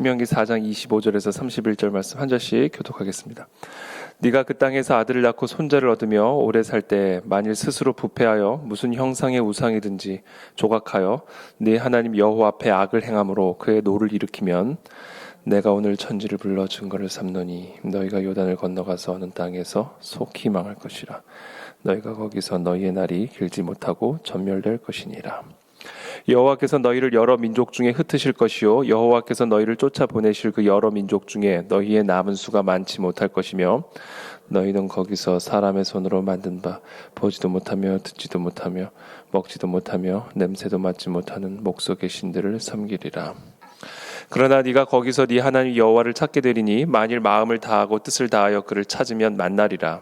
신명기 4장 25절에서 31절 말씀 한 절씩 교독하겠습니다. 네가 그 땅에서 아들을 낳고 손자를 얻으며 오래 살 때 만일 스스로 부패하여 무슨 형상의 우상이든지 조각하여 네 하나님 여호와 앞에 악을 행함으로 그의 노를 일으키면 내가 오늘 천지를 불러 증거를 삼노니 너희가 요단을 건너가서 어느 땅에서 속히 망할 것이라. 너희가 거기서 너희의 날이 길지 못하고 전멸될 것이니라. 여호와께서 너희를 여러 민족 중에 흩으실 것이요 여호와께서 너희를 쫓아보내실 그 여러 민족 중에 너희의 남은 수가 많지 못할 것이며 너희는 거기서 사람의 손으로 만든 바 보지도 못하며 듣지도 못하며 먹지도 못하며 냄새도 맡지 못하는 목석의 신들을 섬기리라. 그러나 네가 거기서 네 하나님 여호와를 찾게 되리니 만일 마음을 다하고 뜻을 다하여 그를 찾으면 만나리라.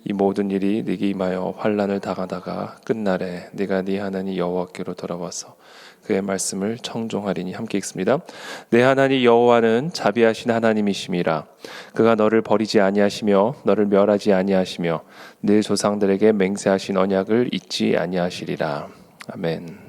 이 모든 일이 네게 임하여 환난을 당하다가 끝날에 네가 네 하나님 여호와께로 돌아와서 그의 말씀을 청종하리니. 함께 읽습니다. 내 하나님 여호와는 자비하신 하나님이심이라. 그가 너를 버리지 아니하시며 너를 멸하지 아니하시며 네 조상들에게 맹세하신 언약을 잊지 아니하시리라. 아멘.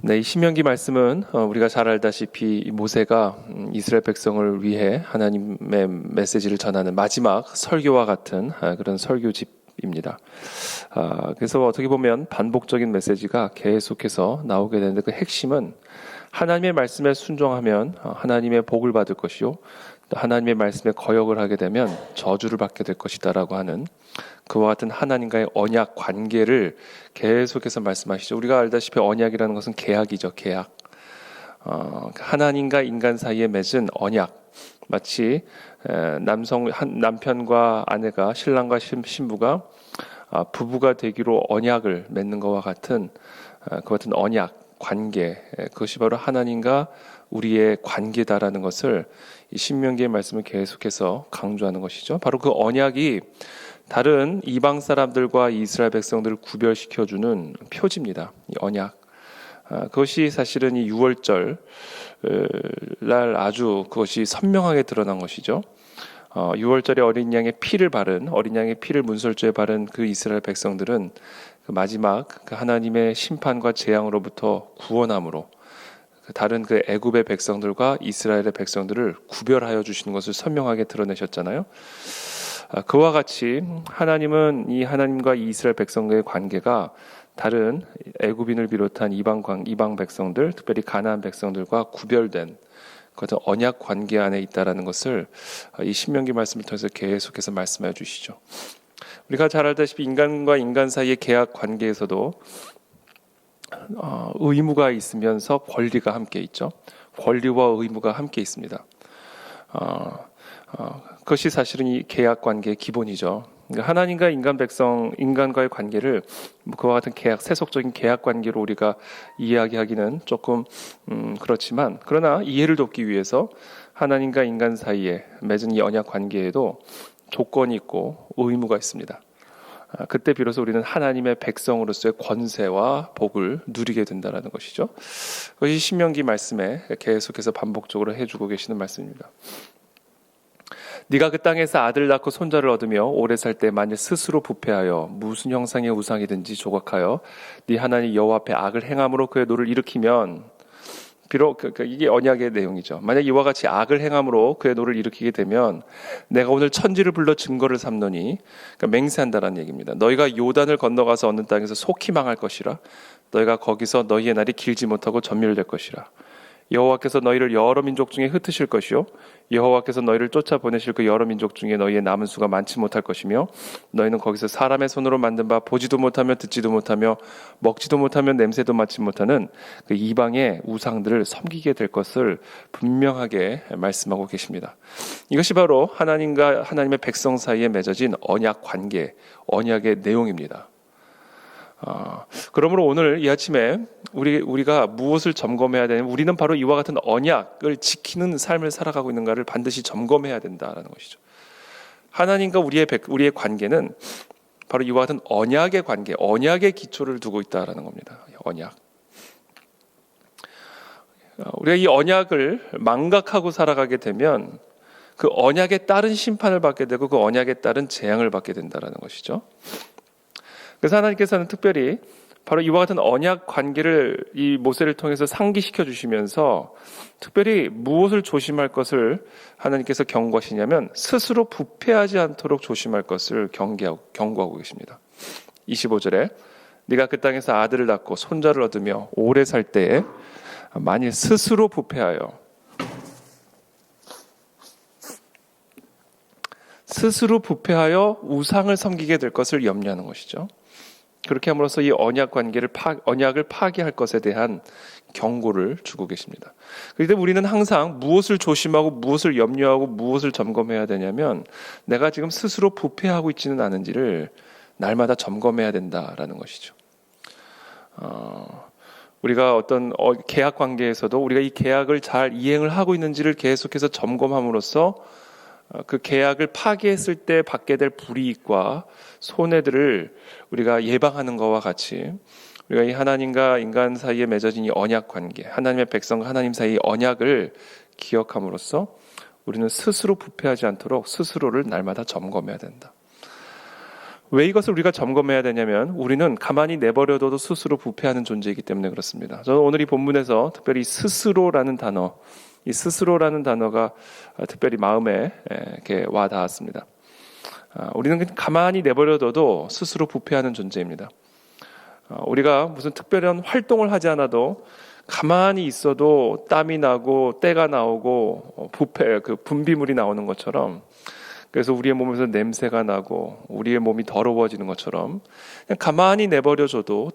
네, 이 신명기 말씀은 우리가 잘 알다시피 모세가 이스라엘 백성을 위해 하나님의 메시지를 전하는 마지막 설교와 같은 그런 설교집입니다. 그래서 어떻게 보면 반복적인 메시지가 계속해서 나오게 되는데 그 핵심은 하나님의 말씀에 순종하면 하나님의 복을 받을 것이요 또 하나님의 말씀에 거역을 하게 되면 저주를 받게 될 것이다라고 하는 그와 같은 하나님과의 언약 관계를 계속해서 말씀하시죠. 우리가 알다시피 언약이라는 것은 계약이죠. 계약. 하나님과 인간 사이에 맺은 언약. 마치 남편과 아내가 신랑과 신부가 부부가 되기로 언약을 맺는 것과 같은 그 같은 언약 관계. 그것이 바로 하나님과 우리의 관계다라는 것을 이 신명기의 말씀을 계속해서 강조하는 것이죠. 바로 그 언약이 다른 이방 사람들과 이스라엘 백성들을 구별시켜주는 표지입니다. 이 언약. 그것이 사실은 이 6월절 날 아주 그것이 선명하게 드러난 것이죠. 6월절에 어린 양의 피를 문설주에 바른 그 이스라엘 백성들은 그 마지막 그 하나님의 심판과 재앙으로부터 구원함으로 다른 그 애굽의 백성들과 이스라엘의 백성들을 구별하여 주시는 것을 선명하게 드러내셨잖아요. 그와 같이 하나님은 이 하나님과 이스라엘 백성과의 관계가 다른 애굽인을 비롯한 이방 백성들, 특별히 가나안 백성들과 구별된 그런 언약 관계 안에 있다라는 것을 이 신명기 말씀을 통해서 계속해서 말씀해 주시죠. 우리가 잘 알다시피 인간과 인간 사이의 계약 관계에서도 의무가 있으면서 권리가 함께 있죠. 권리와 의무가 함께 있습니다. 그것이 사실은 이 계약 관계의 기본이죠. 그러니까 하나님과 인간과의 관계를 그와 같은 세속적인 계약 관계로 우리가 이야기하기는 조금 그렇지만, 그러나 이해를 돕기 위해서 하나님과 인간 사이에 맺은 이 언약 관계에도 조건이 있고 의무가 있습니다. 그때 비로소 우리는 하나님의 백성으로서의 권세와 복을 누리게 된다는 것이죠. 그것이 신명기 말씀에 계속해서 반복적으로 해주고 계시는 말씀입니다. 네가 그 땅에서 아들 낳고 손자를 얻으며 오래 살 때 만일 스스로 부패하여 무슨 형상의 우상이든지 조각하여 네 하나님 여호와 앞에 악을 행함으로 그의 노를 일으키면, 비록 이게 언약의 내용이죠. 만약 이와 같이 악을 행함으로 그의 노를 일으키게 되면 내가 오늘 천지를 불러 증거를 삼노니, 그러니까 맹세한다라는 얘기입니다. 너희가 요단을 건너가서 어느 땅에서 속히 망할 것이라. 너희가 거기서 너희의 날이 길지 못하고 전멸될 것이라. 여호와께서 너희를 여러 민족 중에 흩으실 것이요 여호와께서 너희를 쫓아보내실 그 여러 민족 중에 너희의 남은 수가 많지 못할 것이며 너희는 거기서 사람의 손으로 만든 바 보지도 못하며 듣지도 못하며 먹지도 못하며 냄새도 맡지 못하는 그 이방의 우상들을 섬기게 될 것을 분명하게 말씀하고 계십니다. 이것이 바로 하나님과 하나님의 백성 사이에 맺어진 언약 관계, 언약의 내용입니다. 그러므로 오늘 이 아침에 우리가 무엇을 점검해야 되냐면, 우리는 바로 이와 같은 언약을 지키는 삶을 살아가고 있는가를 반드시 점검해야 된다라는 것이죠. 하나님과 우리의 관계는 바로 이와 같은 언약의 관계, 언약의 기초를 두고 있다라는 겁니다. 언약. 우리가 이 언약을 망각하고 살아가게 되면 그 언약에 따른 심판을 받게 되고 그 언약에 따른 재앙을 받게 된다라는 것이죠. 그래서 하나님께서는 특별히 바로 이와 같은 언약 관계를 이 모세를 통해서 상기시켜 주시면서 특별히 무엇을 조심할 것을 하나님께서 경고하시냐면 스스로 부패하지 않도록 조심할 것을 경고하고 계십니다. 25절에 네가 그 땅에서 아들을 낳고 손자를 얻으며 오래 살 때에 만일 스스로 부패하여 우상을 섬기게 될 것을 염려하는 것이죠. 그렇게 함으로써 이 언약을 파기할 것에 대한 경고를 주고 계십니다. 그런데 우리는 항상 무엇을 조심하고 무엇을 염려하고 무엇을 점검해야 되냐면 내가 지금 스스로 부패하고 있지는 않은지를 날마다 점검해야 된다라는 것이죠. 우리가 어떤 계약 관계에서도 우리가 이 계약을 잘 이행을 하고 있는지를 계속해서 점검함으로써 그 계약을 파기했을 때 받게 될 불이익과 손해들을 우리가 예방하는 것과 같이 우리가 이 하나님과 인간 사이에 맺어진 이 언약 관계, 하나님의 백성과 하나님 사이의 언약을 기억함으로써 우리는 스스로 부패하지 않도록 스스로를 날마다 점검해야 된다. 왜 이것을 우리가 점검해야 되냐면 우리는 가만히 내버려둬도 스스로 부패하는 존재이기 때문에 그렇습니다. 저는 오늘 이 본문에서 특별히 스스로라는 단어가 특별히 마음에 이렇게 와 닿았습니다. 우리는 가만히 내버려둬도 스스로 부패하는 존재입니다. 우리가 무슨 특별한 활동을 하지 않아도 가만히 있어도 땀이 나고 때가 나오고 분비물이 나오는 것처럼, 그래서 우리의 몸에서 냄새가 나고 우리의 몸이 더러워지는 것처럼 그냥 가만히 내버려둬도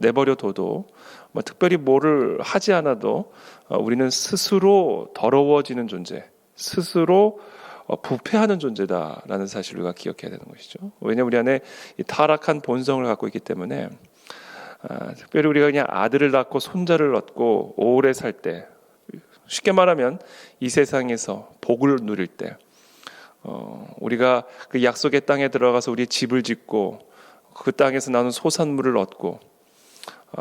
특별히 뭐를 하지 않아도 우리는 스스로 더러워지는 존재, 스스로 부패하는 존재다라는 사실을 우리가 기억해야 되는 것이죠. 왜냐하면 우리 안에 이 타락한 본성을 갖고 있기 때문에 특별히 우리가 그냥 아들을 낳고 손자를 얻고 오래 살 때, 쉽게 말하면 이 세상에서 복을 누릴 때, 우리가 그 약속의 땅에 들어가서 우리의 집을 짓고 그 땅에서 나오는 소산물을 얻고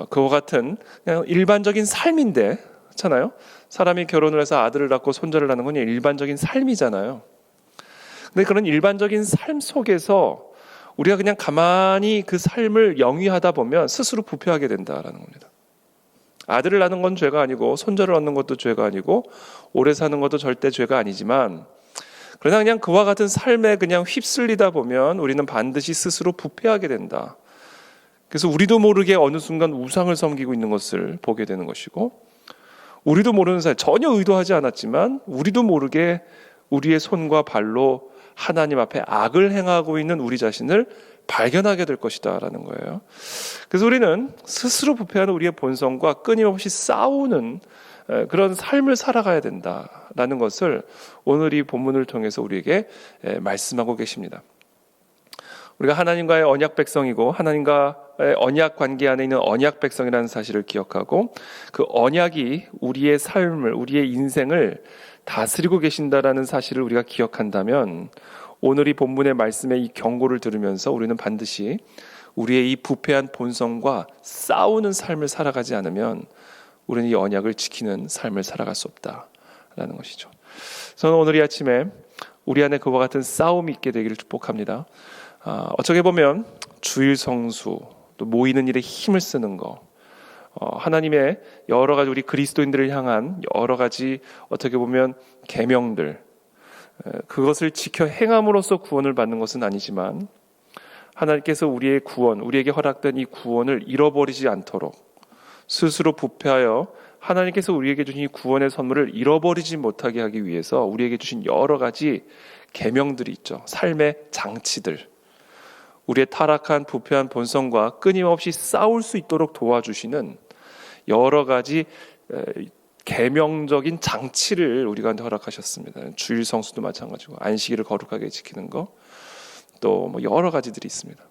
그와 같은 그냥 일반적인 삶인데, 그렇잖아요. 사람이 결혼을 해서 아들을 낳고 손자를 낳는 건 일반적인 삶이잖아요. 근데 그런 일반적인 삶 속에서 우리가 그냥 가만히 그 삶을 영위하다 보면 스스로 부패하게 된다라는 겁니다. 아들을 낳는 건 죄가 아니고 손자를 얻는 것도 죄가 아니고 오래 사는 것도 절대 죄가 아니지만, 그러나 그냥 그와 같은 삶에 그냥 휩쓸리다 보면 우리는 반드시 스스로 부패하게 된다. 그래서 우리도 모르게 어느 순간 우상을 섬기고 있는 것을 보게 되는 것이고, 우리도 모르는 사이, 전혀 의도하지 않았지만 우리도 모르게 우리의 손과 발로 하나님 앞에 악을 행하고 있는 우리 자신을 발견하게 될 것이다라는 거예요. 그래서 우리는 스스로 부패하는 우리의 본성과 끊임없이 싸우는 그런 삶을 살아가야 된다라는 것을 오늘 이 본문을 통해서 우리에게 말씀하고 계십니다. 우리가 하나님과의 언약 백성이고 하나님과의 언약 관계 안에 있는 언약 백성이라는 사실을 기억하고, 그 언약이 우리의 삶을, 우리의 인생을 다스리고 계신다라는 사실을 우리가 기억한다면, 오늘 이 본문의 말씀의 이 경고를 들으면서 우리는 반드시 우리의 이 부패한 본성과 싸우는 삶을 살아가지 않으면 우리는 이 언약을 지키는 삶을 살아갈 수 없다라는 것이죠. 저는 오늘 이 아침에 우리 안에 그와 같은 싸움이 있게 되기를 축복합니다. 어떻게 보면 주일 성수, 또 모이는 일에 힘을 쓰는 거, 하나님의 여러 가지 우리 그리스도인들을 향한 여러 가지 어떻게 보면 계명들, 그것을 지켜 행함으로써 구원을 받는 것은 아니지만 하나님께서 우리의 구원, 우리에게 허락된 이 구원을 잃어버리지 않도록 스스로 부패하여 하나님께서 우리에게 주신 이 구원의 선물을 잃어버리지 못하게 하기 위해서 우리에게 주신 여러 가지 계명들이 있죠. 삶의 장치들, 우리의 타락한 부패한 본성과 끊임없이 싸울 수 있도록 도와주시는 여러 가지 계명적인 장치를 우리가 허락하셨습니다. 주일 성수도 마찬가지고 안식일을 거룩하게 지키는 거, 또 뭐 여러 가지들이 있습니다.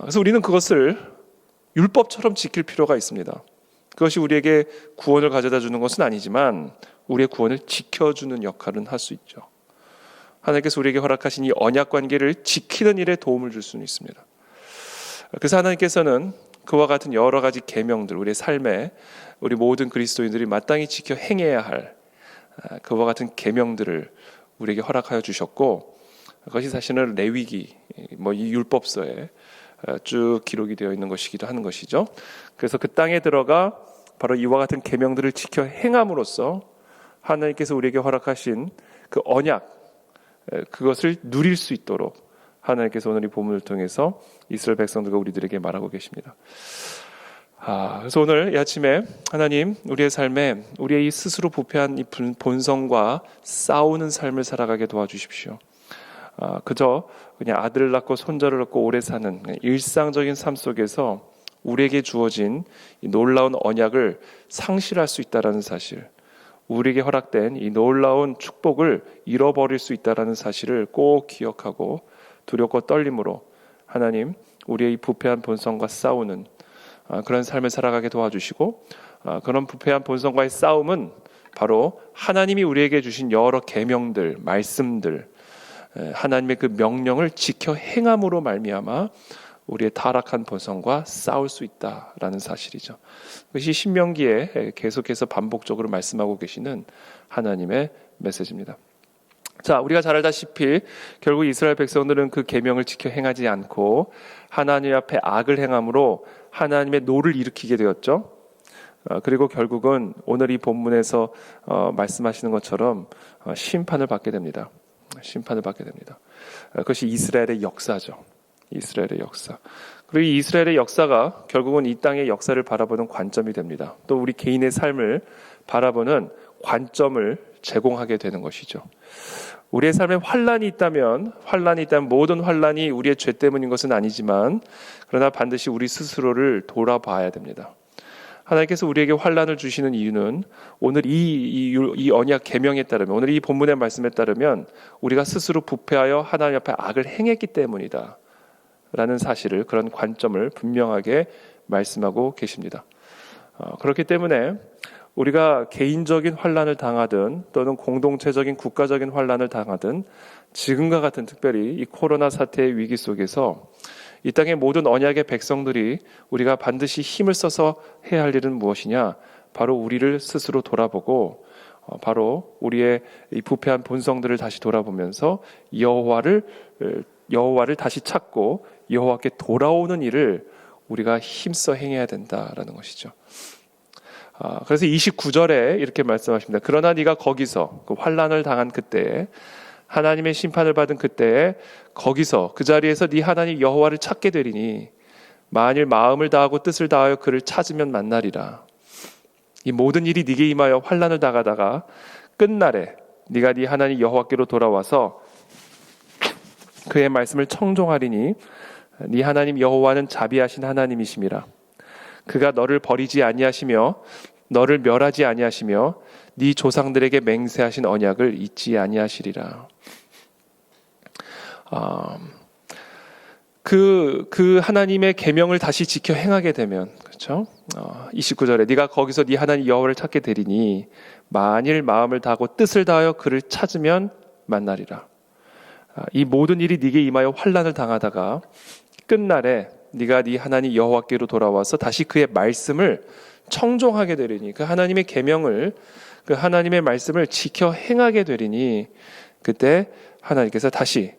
그래서 우리는 그것을 율법처럼 지킬 필요가 있습니다. 그것이 우리에게 구원을 가져다 주는 것은 아니지만 우리의 구원을 지켜주는 역할은 할 수 있죠. 하나님께서 우리에게 허락하신 이 언약 관계를 지키는 일에 도움을 줄 수는 있습니다. 그래서 하나님께서는 그와 같은 여러 가지 계명들, 우리의 삶에 우리 모든 그리스도인들이 마땅히 지켜 행해야 할 그와 같은 계명들을 우리에게 허락하여 주셨고, 그것이 사실은 레위기, 이 율법서에 쭉 기록이 되어 있는 것이기도 하는 것이죠. 그래서 그 땅에 들어가 바로 이와 같은 계명들을 지켜 행함으로써 하나님께서 우리에게 허락하신 그 언약, 그것을 누릴 수 있도록 하나님께서 오늘 이 본문을 통해서 이스라엘 백성들과 우리들에게 말하고 계십니다. 그래서 오늘 이 아침에 하나님, 우리의 삶에 우리의 이 스스로 부패한 이 본성과 싸우는 삶을 살아가게 도와주십시오. 그저 그냥 아들을 낳고 손자를 낳고 오래 사는 일상적인 삶 속에서 우리에게 주어진 이 놀라운 언약을 상실할 수 있다는 사실, 우리에게 허락된 이 놀라운 축복을 잃어버릴 수 있다는 사실을 꼭 기억하고 두렵고 떨림으로 하나님, 우리의 이 부패한 본성과 싸우는 그런 삶을 살아가게 도와주시고, 그런 부패한 본성과의 싸움은 바로 하나님이 우리에게 주신 여러 계명들, 말씀들, 하나님의 그 명령을 지켜 행함으로 말미암아 우리의 타락한 본성과 싸울 수 있다라는 사실이죠. 그것이 신명기에 계속해서 반복적으로 말씀하고 계시는 하나님의 메시지입니다. 자, 우리가 잘 알다시피 결국 이스라엘 백성들은 그 계명을 지켜 행하지 않고 하나님 앞에 악을 행함으로 하나님의 노를 일으키게 되었죠. 그리고 결국은 오늘 이 본문에서 말씀하시는 것처럼 심판을 받게 됩니다. 심판을 받게 됩니다. 그것이 이스라엘의 역사죠. 이스라엘의 역사. 그리고 이 이스라엘의 역사가 결국은 이 땅의 역사를 바라보는 관점이 됩니다. 또 우리 개인의 삶을 바라보는 관점을 제공하게 되는 것이죠. 우리의 삶에 환난이 있다면 모든 환난이 우리의 죄 때문인 것은 아니지만, 그러나 반드시 우리 스스로를 돌아봐야 됩니다. 하나님께서 우리에게 환난을 주시는 이유는 오늘 이 언약 계명에 따르면, 오늘 이 본문의 말씀에 따르면 우리가 스스로 부패하여 하나님 앞에 악을 행했기 때문이다 라는 사실을, 그런 관점을 분명하게 말씀하고 계십니다. 그렇기 때문에 우리가 개인적인 환난을 당하든 또는 공동체적인 국가적인 환난을 당하든 지금과 같은, 특별히 이 코로나 사태의 위기 속에서 이 땅의 모든 언약의 백성들이 우리가 반드시 힘을 써서 해야 할 일은 무엇이냐? 바로 우리를 스스로 돌아보고 바로 우리의 이 부패한 본성들을 다시 돌아보면서 여호와를 다시 찾고 여호와께 돌아오는 일을 우리가 힘써 행해야 된다라는 것이죠. 그래서 29절에 이렇게 말씀하십니다. 그러나 네가 거기서 그 환난을 당한 그때에, 하나님의 심판을 받은 그때에 거기서 그 자리에서 네 하나님 여호와를 찾게 되리니 만일 마음을 다하고 뜻을 다하여 그를 찾으면 만나리라. 이 모든 일이 네게 임하여 환난을 당하다가 끝날에 네가 네 하나님 여호와께로 돌아와서 그의 말씀을 청종하리니 네 하나님 여호와는 자비하신 하나님이심이라. 그가 너를 버리지 아니하시며 너를 멸하지 아니하시며 네 조상들에게 맹세하신 언약을 잊지 아니하시리라. 그 하나님의 계명을 다시 지켜 행하게 되면, 그렇죠? 29절에 네가 거기서 네 하나님 여호와를 찾게 되리니 만일 마음을 다하고 뜻을 다하여 그를 찾으면 만나리라. 이 모든 일이 네게 임하여 환난을 당하다가 끝날에 네가 네 하나님 여호와께로 돌아와서 다시 그의 말씀을 청종하게 되리니, 그 하나님의 계명을, 그 하나님의 말씀을 지켜 행하게 되리니 그때 하나님께서 다시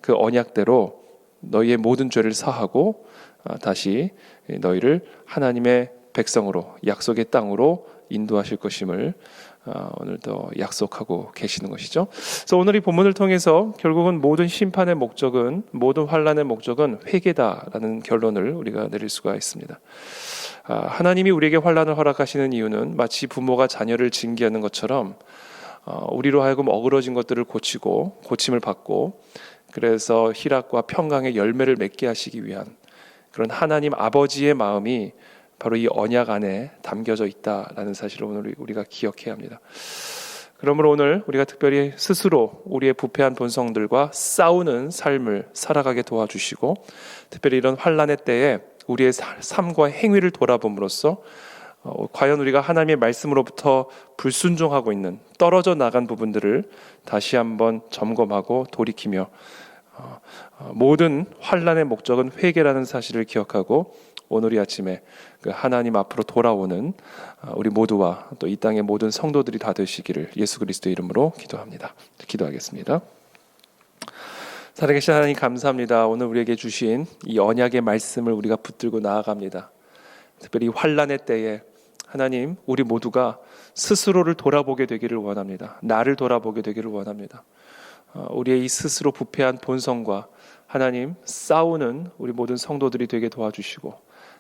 그 언약대로 너희의 모든 죄를 사하고 다시 너희를 하나님의 백성으로, 약속의 땅으로 인도하실 것임을 오늘도 약속하고 계시는 것이죠. 그래서 오늘 이 본문을 통해서 결국은 모든 심판의 목적은, 모든 환난의 목적은 회개다라는 결론을 우리가 내릴 수가 있습니다. 하나님이 우리에게 환난을 허락하시는 이유는 마치 부모가 자녀를 징계하는 것처럼 우리로 하여금 어그러진 것들을 고치고 고침을 받고, 그래서 희락과 평강의 열매를 맺게 하시기 위한 그런 하나님 아버지의 마음이 바로 이 언약 안에 담겨져 있다라는 사실을 오늘 우리가 기억해야 합니다. 그러므로 오늘 우리가 특별히 스스로 우리의 부패한 본성들과 싸우는 삶을 살아가게 도와주시고, 특별히 이런 환난의 때에 우리의 삶과 행위를 돌아봄으로써 과연 우리가 하나님의 말씀으로부터 불순종하고 있는, 떨어져 나간 부분들을 다시 한번 점검하고 돌이키며 모든 환난의 목적은 회개라는 사실을 기억하고 오늘 이 아침에 그 하나님 앞으로 돌아오는 우리 모두와 또 이 땅의 모든 성도들이 다 되시기를 예수 그리스도의 이름으로 기도합니다. 기도하겠습니다. 살아계신 하나님 감사합니다. 오늘 우리에게 주신 이 언약의 말씀을 우리가 붙들고 나아갑니다. 특별히 환난의 때에 하나님, 우리 모두가 스스로를 돌아보게 되기를 원합니다. 나를 돌아보게 되기를 원합니다. 우리의 이 스스로 부패한 본성과 하나님 싸우는 우리 모든 성도들이 되게 도와주시고,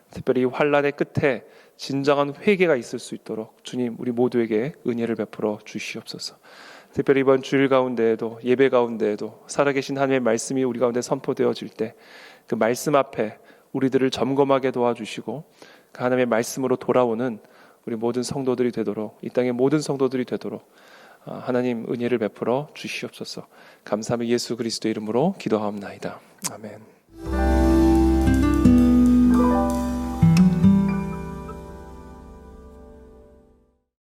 특별히 환난의 끝에 진정한 회개가 있을 수 있도록 주님 우리 모두에게 은혜를 베풀어 주시옵소서. 특별히 이번 주일 가운데에도, 예배 가운데에도 살아계신 하나님의 말씀이 우리 가운데 선포되어질 때 그 말씀 앞에 우리들을 점검하게 도와주시고, 그 하나님의 말씀으로 돌아오는 우리 모든 성도들이 되도록, 이 땅의 모든 성도들이 되도록 하나님 은혜를 베풀어 주시옵소서. 감사하며 예수 그리스도 이름으로 기도하옵나이다. 아멘.